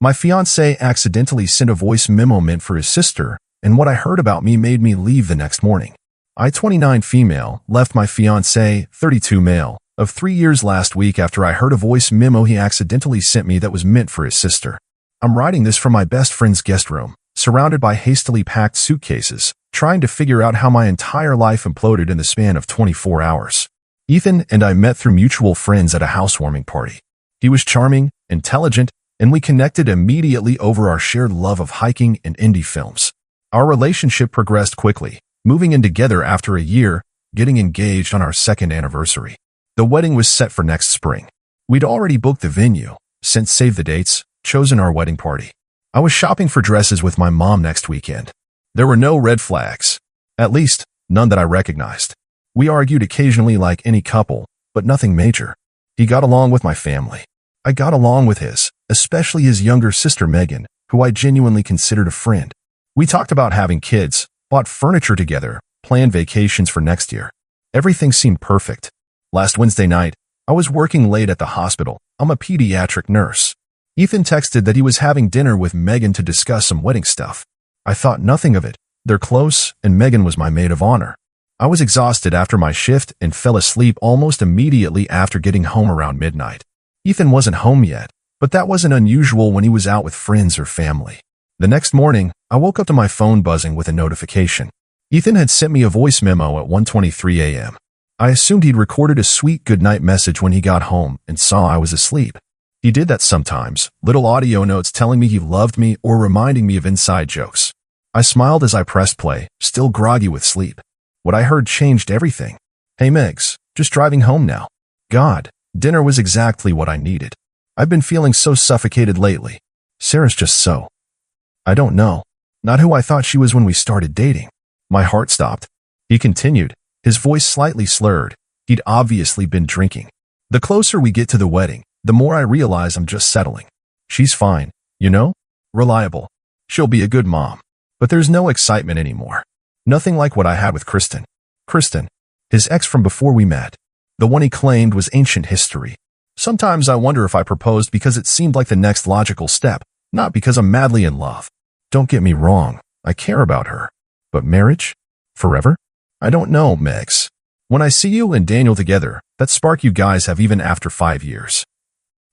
My fiancé accidentally sent a voice memo meant for his sister, and what I heard about me made me leave the next morning. I, 29 female, left my fiancé, 32 male, of 3 years last week after I heard a voice memo he accidentally sent me that was meant for his sister. I'm writing this from my best friend's guest room, surrounded by hastily packed suitcases, trying to figure out how my entire life imploded in the span of 24 hours. Ethan and I met through mutual friends at a housewarming party. He was charming, intelligent, and we connected immediately over our shared love of hiking and indie films. Our relationship progressed quickly, moving in together after a year, getting engaged on our second anniversary. The wedding was set for next spring. We'd already booked the venue, sent save the dates, chosen our wedding party. I was shopping for dresses with my mom next weekend. There were no red flags. At least, none that I recognized. We argued occasionally like any couple, but nothing major. He got along with my family. I got along with his, especially his younger sister Megan, who I genuinely considered a friend. We talked about having kids, bought furniture together, planned vacations for next year. Everything seemed perfect. Last Wednesday night, I was working late at the hospital. I'm a pediatric nurse. Ethan texted that he was having dinner with Megan to discuss some wedding stuff. I thought nothing of it. They're close, and Megan was my maid of honor. I was exhausted after my shift and fell asleep almost immediately after getting home around midnight. Ethan wasn't home yet, but that wasn't unusual when he was out with friends or family. The next morning, I woke up to my phone buzzing with a notification. Ethan had sent me a voice memo at 1:23 a.m. I assumed he'd recorded a sweet goodnight message when he got home and saw I was asleep. He did that sometimes, little audio notes telling me he loved me or reminding me of inside jokes. I smiled as I pressed play, still groggy with sleep. What I heard changed everything. Hey Megs, just driving home now. God, dinner was exactly what I needed. I've been feeling so suffocated lately. Sarah's just so. I don't know. Not who I thought she was when we started dating. My heart stopped. He continued, his voice slightly slurred. He'd obviously been drinking. The closer we get to the wedding, the more I realize I'm just settling. She's fine, you know? Reliable. She'll be a good mom. But there's no excitement anymore. Nothing like what I had with Kristen. Kristen, his ex from before we met. The one he claimed was ancient history. Sometimes I wonder if I proposed because it seemed like the next logical step, not because I'm madly in love. Don't get me wrong, I care about her. But marriage? Forever? I don't know, Megs. When I see you and Daniel together, that spark you guys have even after 5 years.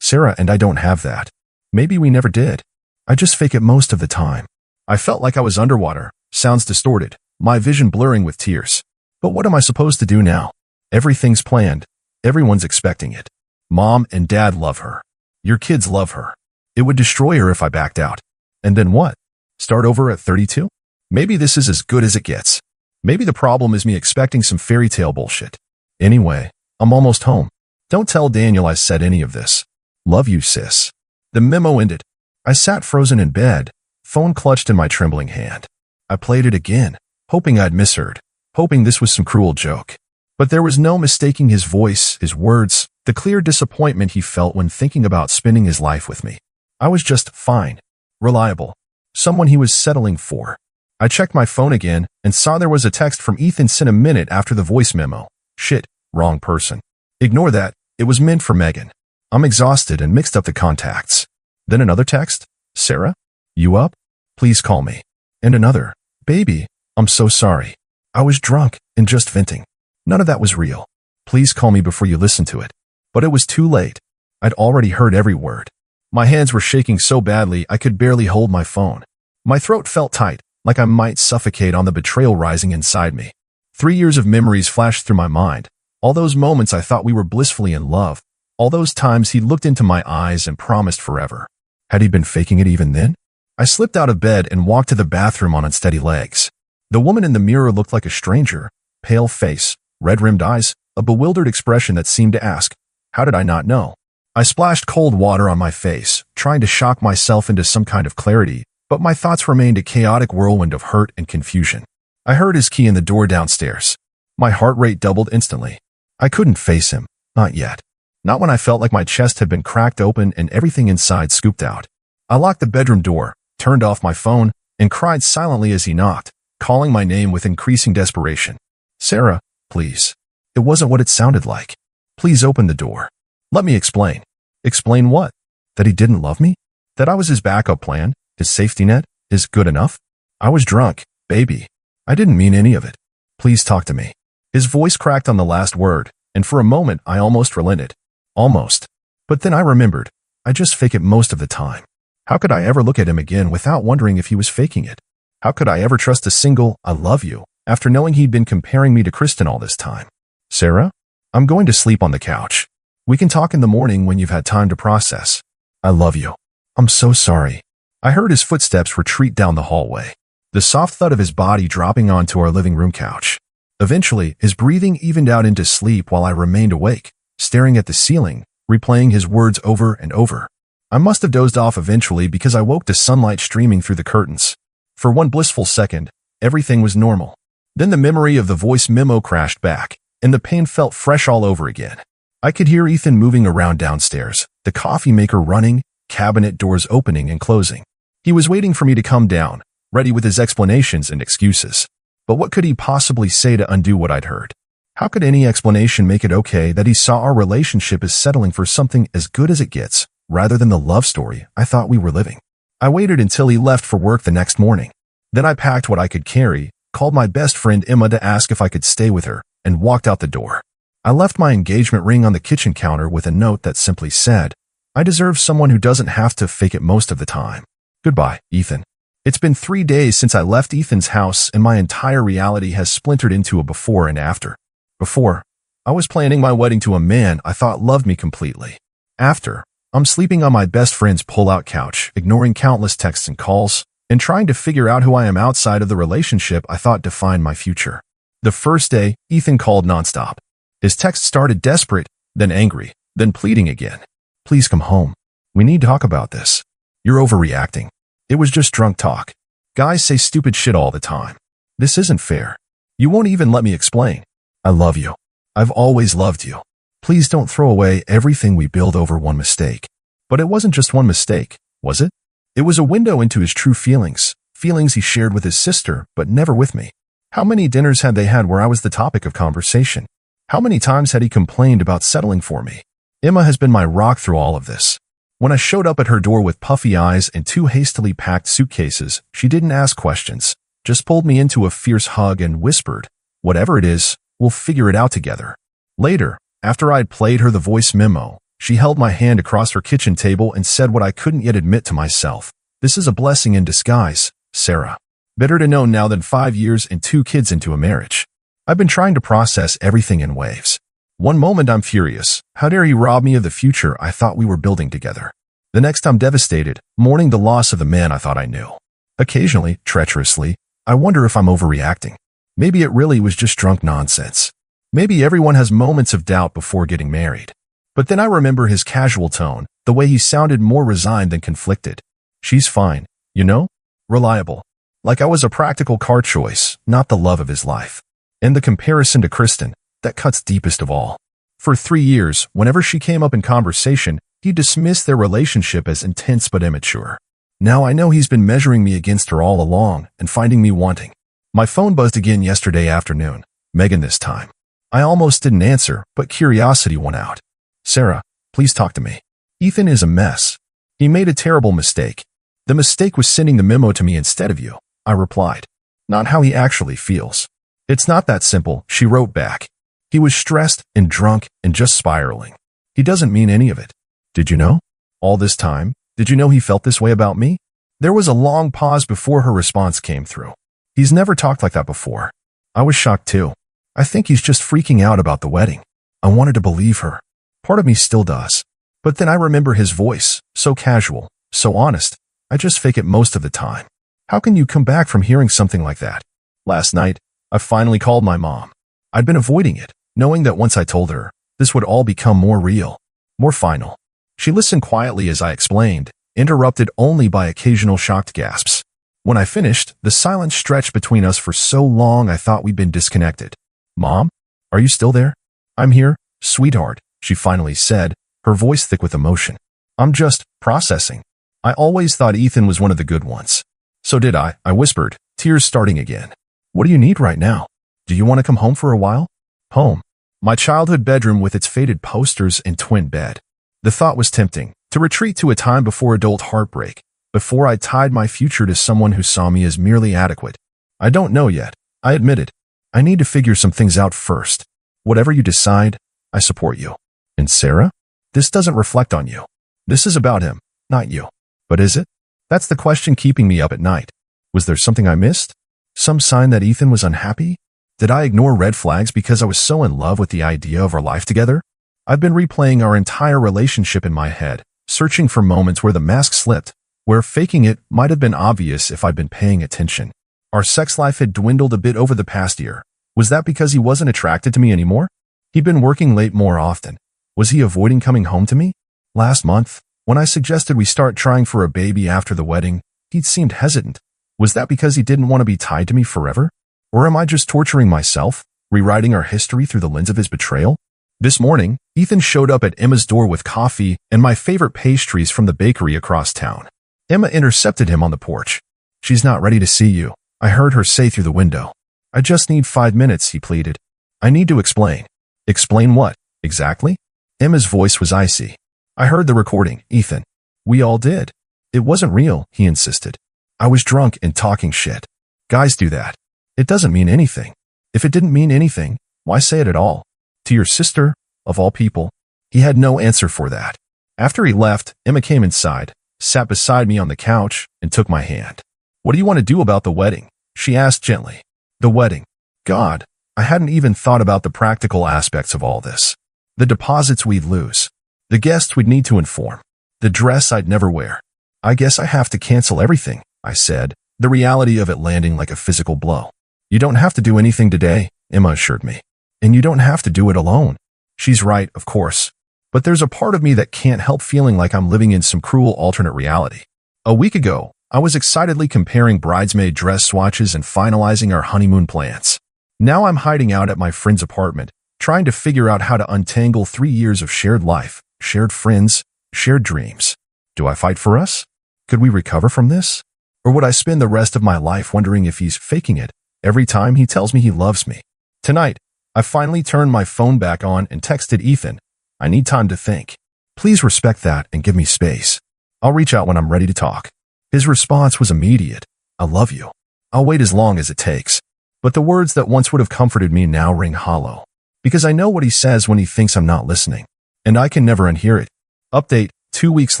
Sarah and I don't have that. Maybe we never did. I just fake it most of the time. I felt like I was underwater, sounds distorted, my vision blurring with tears. But what am I supposed to do now? Everything's planned. Everyone's expecting it. Mom and Dad love her. Your kids love her. It would destroy her if I backed out. And then what? Start over at 32? Maybe this is as good as it gets. Maybe the problem is me expecting some fairy tale bullshit. Anyway, I'm almost home. Don't tell Daniel I said any of this. Love you, sis. The memo ended. I sat frozen in bed, phone clutched in my trembling hand. I played it again, hoping I'd misheard, hoping this was some cruel joke. But there was no mistaking his voice, his words, the clear disappointment he felt when thinking about spending his life with me. I was just fine, reliable, someone he was settling for. I checked my phone again and saw there was a text from Ethan sent a minute after the voice memo. Shit, wrong person. Ignore that, it was meant for Megan. I'm exhausted and mixed up the contacts. Then another text. Sarah? You up? Please call me. And another. Baby, I'm so sorry. I was drunk and just venting. None of that was real. Please call me before you listen to it. But it was too late. I'd already heard every word. My hands were shaking so badly I could barely hold my phone. My throat felt tight, like I might suffocate on the betrayal rising inside me. 3 years of memories flashed through my mind. All those moments I thought we were blissfully in love. All those times he looked into my eyes and promised forever. Had he been faking it even then? I slipped out of bed and walked to the bathroom on unsteady legs. The woman in the mirror looked like a stranger. Pale face, red-rimmed eyes, a bewildered expression that seemed to ask, how did I not know? I splashed cold water on my face, trying to shock myself into some kind of clarity, but my thoughts remained a chaotic whirlwind of hurt and confusion. I heard his key in the door downstairs. My heart rate doubled instantly. I couldn't face him, not yet. Not when I felt like my chest had been cracked open and everything inside scooped out. I locked the bedroom door, turned off my phone, and cried silently as he knocked, calling my name with increasing desperation. Sarah, please. It wasn't what it sounded like. Please open the door. Let me explain. Explain what? That he didn't love me? That I was his backup plan, his safety net, his good enough? I was drunk, baby. I didn't mean any of it. Please talk to me. His voice cracked on the last word, and for a moment I almost relented. Almost. But then I remembered. I just fake it most of the time. How could I ever look at him again without wondering if he was faking it? How could I ever trust a single, I love you, after knowing he'd been comparing me to Kristen all this time? Sarah? I'm going to sleep on the couch. We can talk in the morning when you've had time to process. I love you. I'm so sorry. I heard his footsteps retreat down the hallway, the soft thud of his body dropping onto our living room couch. Eventually, his breathing evened out into sleep while I remained awake, staring at the ceiling, replaying his words over and over. I must have dozed off eventually because I woke to sunlight streaming through the curtains. For one blissful second, everything was normal. Then the memory of the voice memo crashed back, and the pain felt fresh all over again. I could hear Ethan moving around downstairs, the coffee maker running, cabinet doors opening and closing. He was waiting for me to come down, ready with his explanations and excuses. But what could he possibly say to undo what I'd heard? How could any explanation make it okay that he saw our relationship as settling for something as good as it gets, rather than the love story I thought we were living? I waited until he left for work the next morning. Then I packed what I could carry, called my best friend Emma to ask if I could stay with her, and walked out the door. I left my engagement ring on the kitchen counter with a note that simply said, I deserve someone who doesn't have to fake it most of the time. Goodbye, Ethan. It's been 3 days since I left Ethan's house and my entire reality has splintered into a before and after. Before, I was planning my wedding to a man I thought loved me completely. After, I'm sleeping on my best friend's pull-out couch, ignoring countless texts and calls, and trying to figure out who I am outside of the relationship I thought defined my future. The first day, Ethan called nonstop. His text started desperate, then angry, then pleading again. Please come home. We need to talk about this. You're overreacting. It was just drunk talk. Guys say stupid shit all the time. This isn't fair. You won't even let me explain. I love you. I've always loved you. Please don't throw away everything we build over one mistake. But it wasn't just one mistake, was it? It was a window into his true feelings, feelings he shared with his sister, but never with me. How many dinners had they had where I was the topic of conversation? How many times had he complained about settling for me? Emma has been my rock through all of this. When I showed up at her door with puffy eyes and 2 hastily packed suitcases, she didn't ask questions, just pulled me into a fierce hug and whispered, whatever it is, we'll figure it out together. Later, after I'd played her the voice memo, she held my hand across her kitchen table and said what I couldn't yet admit to myself. This is a blessing in disguise, Sarah. Better to know now than 5 years and 2 kids into a marriage. I've been trying to process everything in waves. One moment I'm furious. How dare he rob me of the future I thought we were building together? The next I'm devastated, mourning the loss of the man I thought I knew. Occasionally, treacherously, I wonder if I'm overreacting. Maybe it really was just drunk nonsense. Maybe everyone has moments of doubt before getting married. But then I remember his casual tone, the way he sounded more resigned than conflicted. She's fine, you know? Reliable. Like I was a practical car choice, not the love of his life. And the comparison to Kristen, that cuts deepest of all. For 3 years, whenever she came up in conversation, he dismissed their relationship as intense but immature. Now I know he's been measuring me against her all along and finding me wanting. My phone buzzed again yesterday afternoon. Megan this time. I almost didn't answer, but curiosity won out. Sarah, please talk to me. Ethan is a mess. He made a terrible mistake. The mistake was sending the memo to me instead of you, I replied. Not how he actually feels. It's not that simple, she wrote back. He was stressed and drunk and just spiraling. He doesn't mean any of it. Did you know? All this time, did you know he felt this way about me? There was a long pause before her response came through. He's never talked like that before. I was shocked too. I think he's just freaking out about the wedding. I wanted to believe her. Part of me still does. But then I remember his voice, so casual, so honest. I just fake it most of the time. How can you come back from hearing something like that? Last night, I finally called my mom. I'd been avoiding it, knowing that once I told her, this would all become more real, more final. She listened quietly as I explained, interrupted only by occasional shocked gasps. When I finished, the silence stretched between us for so long I thought we'd been disconnected. Mom? Are you still there? I'm here, sweetheart, she finally said, her voice thick with emotion. I'm just processing. I always thought Ethan was one of the good ones. So did I whispered, tears starting again. What do you need right now? Do you want to come home for a while? Home. My childhood bedroom with its faded posters and twin bed. The thought was tempting, To retreat to a time before adult heartbreak, before I tied my future to someone who saw me as merely adequate. I don't know yet, I admitted. I need to figure some things out first. Whatever you decide, I support you. And Sarah? This doesn't reflect on you. This is about him, not you. But is it? That's the question keeping me up at night. Was there something I missed? Some sign that Ethan was unhappy? Did I ignore red flags because I was so in love with the idea of our life together? I've been replaying our entire relationship in my head, searching for moments where the mask slipped, where faking it might have been obvious if I'd been paying attention. Our sex life had dwindled a bit over the past year. Was that because he wasn't attracted to me anymore? He'd been working late more often. Was he avoiding coming home to me? Last month, when I suggested we start trying for a baby after the wedding, he'd seemed hesitant. Was that because he didn't want to be tied to me forever? Or am I just torturing myself, rewriting our history through the lens of his betrayal? This morning, Ethan showed up at Emma's door with coffee and my favorite pastries from the bakery across town. Emma intercepted him on the porch. "She's not ready to see you," I heard her say through the window. "I just need 5 minutes," he pleaded. "I need to explain." "Explain what, exactly?" Emma's voice was icy. "I heard the recording, Ethan. We all did. It wasn't real," he insisted. "I was drunk and talking shit. Guys do that. It doesn't mean anything. If it didn't mean anything, why say it at all? To your sister, of all people." He had no answer for that. After he left, Emma came inside, sat beside me on the couch, and took my hand. "What do you want to do about the wedding?" she asked gently. The wedding. God, I hadn't even thought about the practical aspects of all this. The deposits we'd lose. The guests we'd need to inform. The dress I'd never wear. "I guess I have to cancel everything," I said, the reality of it landing like a physical blow. "You don't have to do anything today," Emma assured me. "And you don't have to do it alone." She's right, of course. But there's a part of me that can't help feeling like I'm living in some cruel alternate reality. A week ago, I was excitedly comparing bridesmaid dress swatches and finalizing our honeymoon plans. Now I'm hiding out at my friend's apartment, trying to figure out how to untangle 3 years of shared life, shared friends, shared dreams. Do I fight for us? Could we recover from this? Or would I spend the rest of my life wondering if he's faking it every time he tells me he loves me? Tonight, I finally turned my phone back on and texted Ethan. "I need time to think. Please respect that and give me space. I'll reach out when I'm ready to talk." His response was immediate. "I love you. I'll wait as long as it takes." But the words that once would have comforted me now ring hollow. Because I know what he says when he thinks I'm not listening. And I can never unhear it. Update, 2 weeks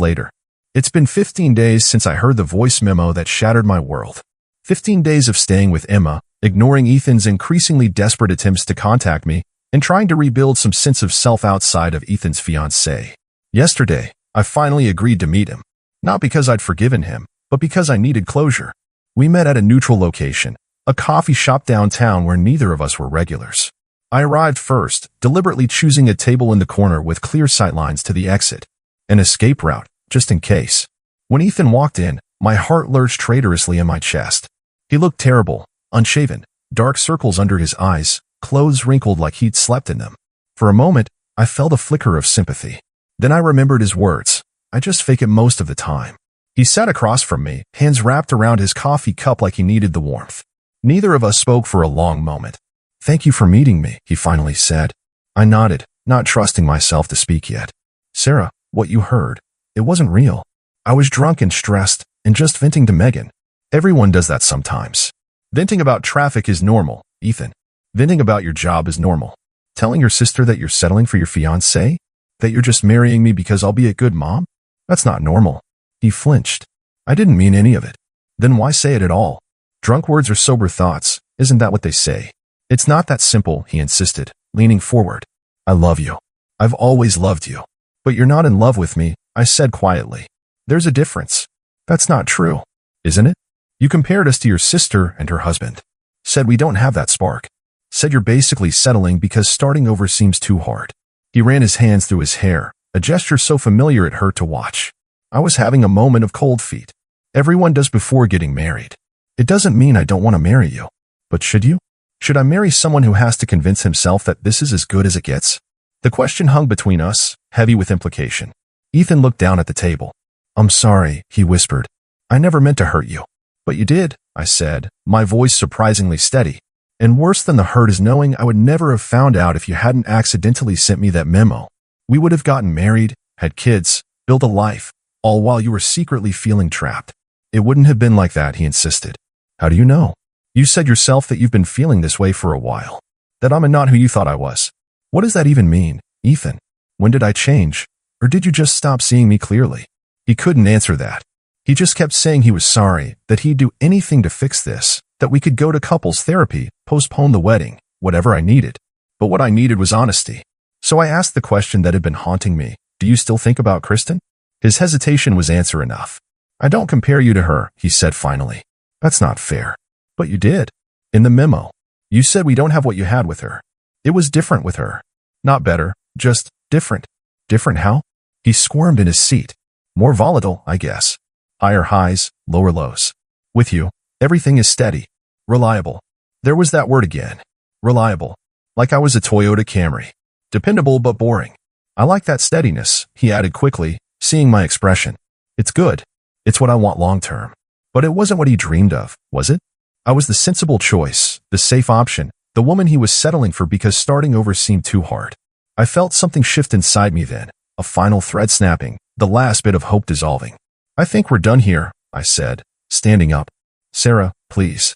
later. It's been 15 days since I heard the voice memo that shattered my world. 15 days of staying with Emma, ignoring Ethan's increasingly desperate attempts to contact me, and trying to rebuild some sense of self outside of Ethan's fiancé. Yesterday, I finally agreed to meet him. Not because I'd forgiven him, but because I needed closure. We met at a neutral location, a coffee shop downtown where neither of us were regulars. I arrived first, deliberately choosing a table in the corner with clear sightlines to the exit. An escape route, just in case. When Ethan walked in, my heart lurched traitorously in my chest. He looked terrible, unshaven, dark circles under his eyes, clothes wrinkled like he'd slept in them. For a moment, I felt a flicker of sympathy. Then I remembered his words. "I just fake it most of the time." He sat across from me, hands wrapped around his coffee cup like he needed the warmth. Neither of us spoke for a long moment. "Thank you for meeting me," he finally said. I nodded, not trusting myself to speak yet. "Sarah, what you heard, it wasn't real. I was drunk and stressed, and just venting to Megan. Everyone does that sometimes. Venting about traffic is normal, Ethan. Venting about your job is normal. Telling your sister that you're settling for your fiancé? That you're just marrying me because I'll be a good mom? That's not normal." He flinched. "I didn't mean any of it." "Then why say it at all? Drunk words are sober thoughts, isn't that what they say?" "It's not that simple," he insisted, leaning forward. "I love you. I've always loved you. But you're not in love with me," I said quietly. "There's a difference." "That's not true, isn't it? You compared us to your sister and her husband. Said we don't have that spark. Said you're basically settling because starting over seems too hard." He ran his hands through his hair, a gesture so familiar it hurt to watch. I was having a moment of cold feet. Everyone does before getting married. It doesn't mean I don't want to marry you. But should you? Should I marry someone who has to convince himself that this is as good as it gets? The question hung between us, heavy with implication. Ethan looked down at the table. "I'm sorry," he whispered. "I never meant to hurt you." "But you did," I said, my voice surprisingly steady. "And worse than the hurt is knowing I would never have found out if you hadn't accidentally sent me that memo. We would have gotten married, had kids, build a life, all while you were secretly feeling trapped. It wouldn't have been like that, he insisted. How do you know? You said yourself that you've been feeling this way for a while. That I'm not who you thought I was. What does that even mean, Ethan? When did I change? Or did you just stop seeing me clearly? He couldn't answer that. He just kept saying he was sorry, that he'd do anything to fix this, that we could go to couples therapy, postpone the wedding, whatever I needed. But what I needed was honesty. So I asked the question that had been haunting me. Do you still think about Kristen? His hesitation was answer enough. I don't compare you to her, he said finally. That's not fair. But you did. In the memo, you said we don't have what you had with her. It was different with her. Not better, just different. Different how? He squirmed in his seat. More volatile, I guess. Higher highs, lower lows. With you, everything is steady. Reliable. There was that word again. Reliable. Like I was a Toyota Camry. Dependable but boring. I like that steadiness, he added quickly, seeing my expression. It's good. It's what I want long term. But it wasn't what he dreamed of, was it? I was the sensible choice, the safe option, the woman he was settling for because starting over seemed too hard. I felt something shift inside me then, a final thread snapping, the last bit of hope dissolving. I think we're done here, I said, standing up. Sarah, please.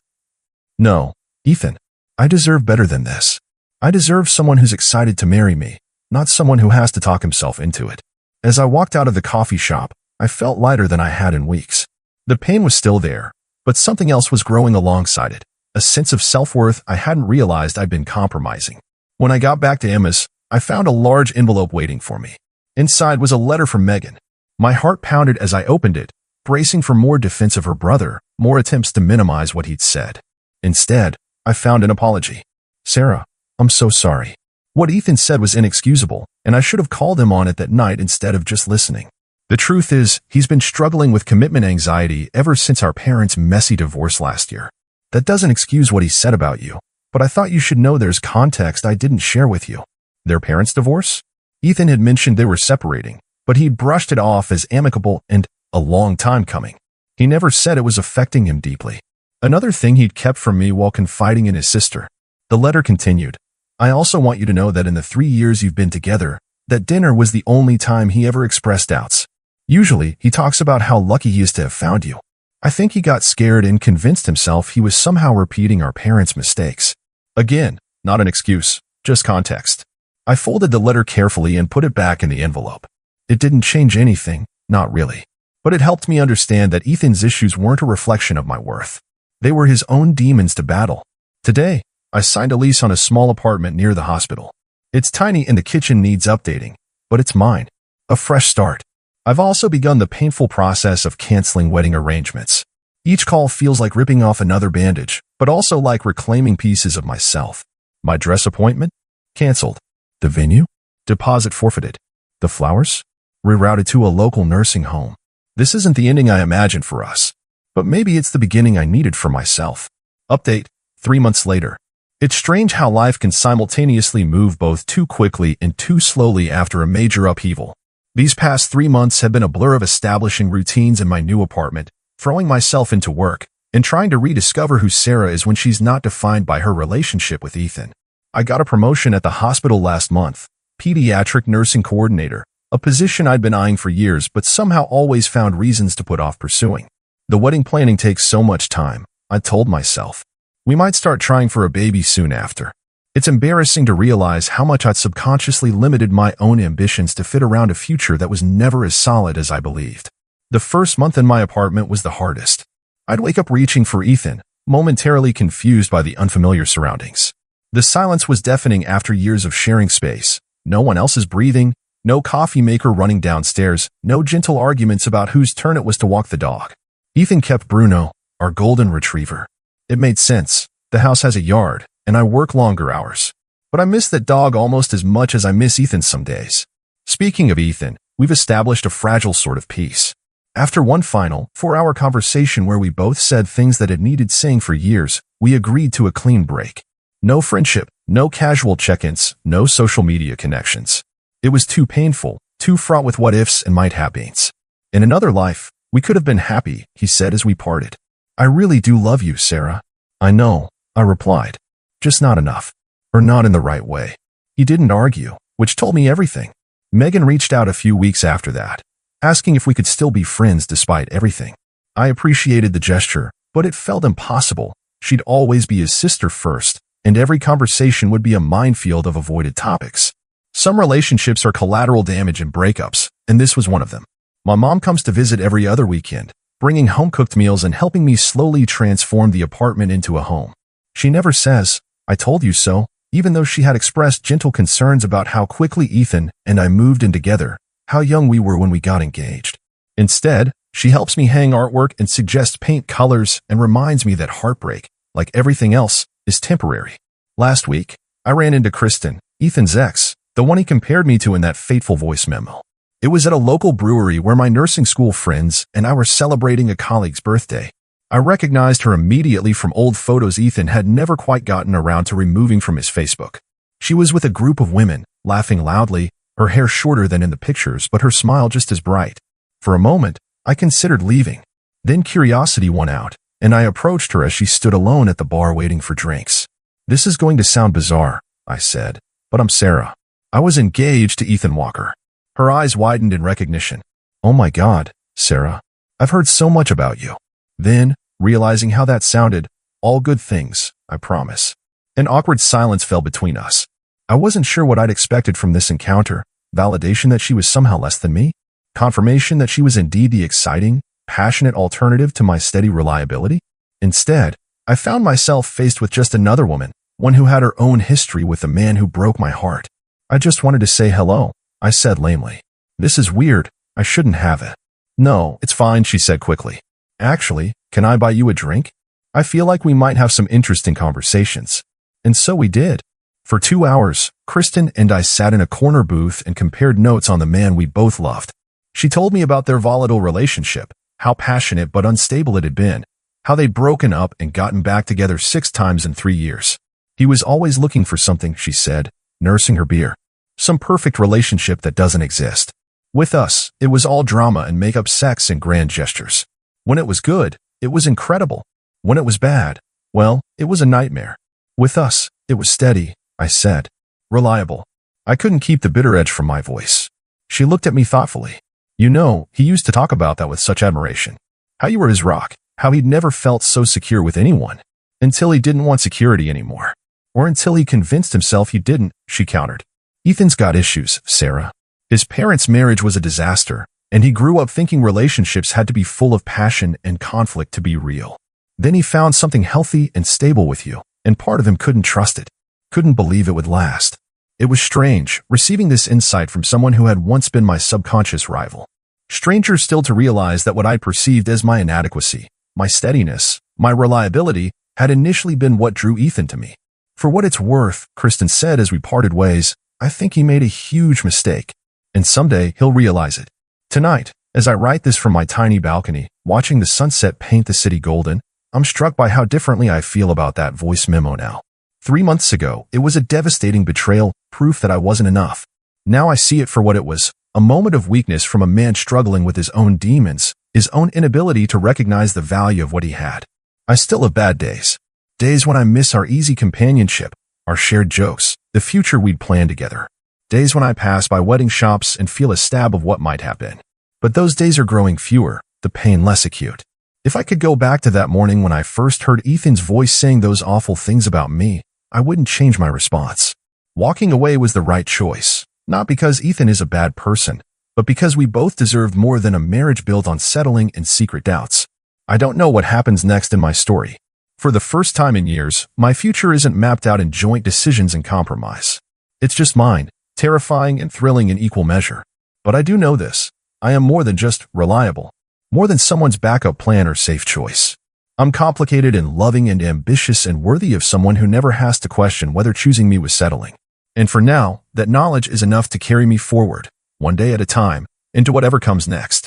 No, Ethan. I deserve better than this. I deserve someone who's excited to marry me, not someone who has to talk himself into it. As I walked out of the coffee shop, I felt lighter than I had in weeks. The pain was still there, but something else was growing alongside it, a sense of self-worth I hadn't realized I'd been compromising. When I got back to Emma's, I found a large envelope waiting for me. Inside was a letter from Megan. My heart pounded as I opened it, bracing for more defense of her brother, more attempts to minimize what he'd said. Instead, I found an apology. Sarah, I'm so sorry. What Ethan said was inexcusable, and I should have called him on it that night instead of just listening. The truth is, he's been struggling with commitment anxiety ever since our parents' messy divorce last year. That doesn't excuse what he said about you, but I thought you should know there's context I didn't share with you. Their parents' divorce? Ethan had mentioned they were separating, but he'd brushed it off as amicable and a long time coming. He never said it was affecting him deeply. Another thing he'd kept from me while confiding in his sister. The letter continued. I also want you to know that in the 3 years you've been together, that dinner was the only time he ever expressed doubts. Usually, he talks about how lucky he is to have found you. I think he got scared and convinced himself he was somehow repeating our parents' mistakes. Again, not an excuse, just context. I folded the letter carefully and put it back in the envelope. It didn't change anything, not really. But it helped me understand that Ethan's issues weren't a reflection of my worth. They were his own demons to battle. Today, I signed a lease on a small apartment near the hospital. It's tiny and the kitchen needs updating, but it's mine. A fresh start. I've also begun the painful process of canceling wedding arrangements. Each call feels like ripping off another bandage, but also like reclaiming pieces of myself. My dress appointment? Canceled. The venue? Deposit forfeited. The flowers? Rerouted to a local nursing home. This isn't the ending I imagined for us, but maybe it's the beginning I needed for myself. Update, 3 months later. It's strange how life can simultaneously move both too quickly and too slowly after a major upheaval. These past 3 months have been a blur of establishing routines in my new apartment, throwing myself into work, and trying to rediscover who Sarah is when she's not defined by her relationship with Ethan. I got a promotion at the hospital last month, pediatric nursing coordinator, a position I'd been eyeing for years but somehow always found reasons to put off pursuing. The wedding planning takes so much time, I told myself. We might start trying for a baby soon after. It's embarrassing to realize how much I'd subconsciously limited my own ambitions to fit around a future that was never as solid as I believed. The first month in my apartment was the hardest. I'd wake up reaching for Ethan, momentarily confused by the unfamiliar surroundings. The silence was deafening after years of sharing space. No one else is breathing, no coffee maker running downstairs, no gentle arguments about whose turn it was to walk the dog. Ethan kept Bruno, our golden retriever. It made sense. The house has a yard, and I work longer hours. But I miss that dog almost as much as I miss Ethan some days. Speaking of Ethan, we've established a fragile sort of peace. After one final, 4-hour conversation where we both said things that had needed saying for years, we agreed to a clean break. No friendship, no casual check-ins, no social media connections. It was too painful, too fraught with what-ifs and might-have-beens. In another life, we could have been happy, he said as we parted. I really do love you, Sarah. I know, I replied. Just not enough. Or not in the right way. He didn't argue, which told me everything. Megan reached out a few weeks after that. asking if we could still be friends despite everything. I appreciated the gesture, but it felt impossible. She'd always be his sister first, and every conversation would be a minefield of avoided topics. Some relationships are collateral damage and breakups, and this was one of them. My mom comes to visit every other weekend, bringing home-cooked meals and helping me slowly transform the apartment into a home. She never says, "I told you so," even though she had expressed gentle concerns about how quickly Ethan and I moved in together, how young we were when we got engaged. Instead, she helps me hang artwork and suggests paint colors and reminds me that heartbreak, like everything else, is temporary. Last week, I ran into Kristen, Ethan's ex, the one he compared me to in that fateful voice memo. It was at a local brewery where my nursing school friends and I were celebrating a colleague's birthday. I recognized her immediately from old photos Ethan had never quite gotten around to removing from his Facebook. She was with a group of women, laughing loudly, her hair shorter than in the pictures, but her smile just as bright. For a moment, I considered leaving. Then curiosity won out, and I approached her as she stood alone at the bar waiting for drinks. "This is going to sound bizarre," I said, "but I'm Sarah. I was engaged to Ethan Walker." Her eyes widened in recognition. "Oh my God, Sarah. I've heard so much about you." Then, realizing how that sounded, "All good things, I promise." An awkward silence fell between us. I wasn't sure what I'd expected from this encounter. Validation that she was somehow less than me? Confirmation that she was indeed the exciting, passionate alternative to my steady reliability? Instead, I found myself faced with just another woman, one who had her own history with the man who broke my heart. "I just wanted to say hello," I said lamely. "This is weird. I shouldn't have it." "No, it's fine," she said quickly. "Actually, can I buy you a drink? I feel like we might have some interesting conversations." And so we did. For 2 hours, Kristen and I sat in a corner booth and compared notes on the man we both loved. She told me about their volatile relationship, how passionate but unstable it had been, how they'd broken up and gotten back together 6 times in 3 years. He was always looking for something, she said, nursing her beer. Some perfect relationship that doesn't exist. With us, it was all drama and make-up sex and grand gestures. When it was good, it was incredible. When it was bad, well, it was a nightmare. With us, it was steady, I said. Reliable. I couldn't keep the bitter edge from my voice. She looked at me thoughtfully. "You know, he used to talk about that with such admiration. How you were his rock, how he'd never felt so secure with anyone. Until he didn't want security anymore. Or until he convinced himself he didn't," she countered. "Ethan's got issues, Sarah. His parents' marriage was a disaster, and he grew up thinking relationships had to be full of passion and conflict to be real. Then he found something healthy and stable with you, and part of him couldn't trust it. Couldn't believe it would last. It was strange, receiving this insight from someone who had once been my subconscious rival. Stranger still to realize that what I perceived as my inadequacy, my steadiness, my reliability, had initially been what drew Ethan to me. For what it's worth, Kristen said as we parted ways, I think he made a huge mistake. And someday he'll realize it. Tonight, as I write this from my tiny balcony, watching the sunset paint the city golden, I'm struck by how differently I feel about that voice memo now. 3 months ago, it was a devastating betrayal, proof that I wasn't enough. Now I see it for what it was, a moment of weakness from a man struggling with his own demons, his own inability to recognize the value of what he had. I still have bad days. Days when I miss our easy companionship, our shared jokes, the future we'd planned together. Days when I pass by wedding shops and feel a stab of what might have been. But those days are growing fewer, the pain less acute. If I could go back to that morning when I first heard Ethan's voice saying those awful things about me, I wouldn't change my response. Walking away was the right choice, not because Ethan is a bad person, but because we both deserved more than a marriage built on settling and secret doubts. I don't know what happens next in my story. For the first time in years, my future isn't mapped out in joint decisions and compromise. It's just mine, terrifying and thrilling in equal measure. But I do know this. I am more than just reliable. More than someone's backup plan or safe choice. I'm complicated and loving and ambitious and worthy of someone who never has to question whether choosing me was settling. And for now, that knowledge is enough to carry me forward, one day at a time, into whatever comes next.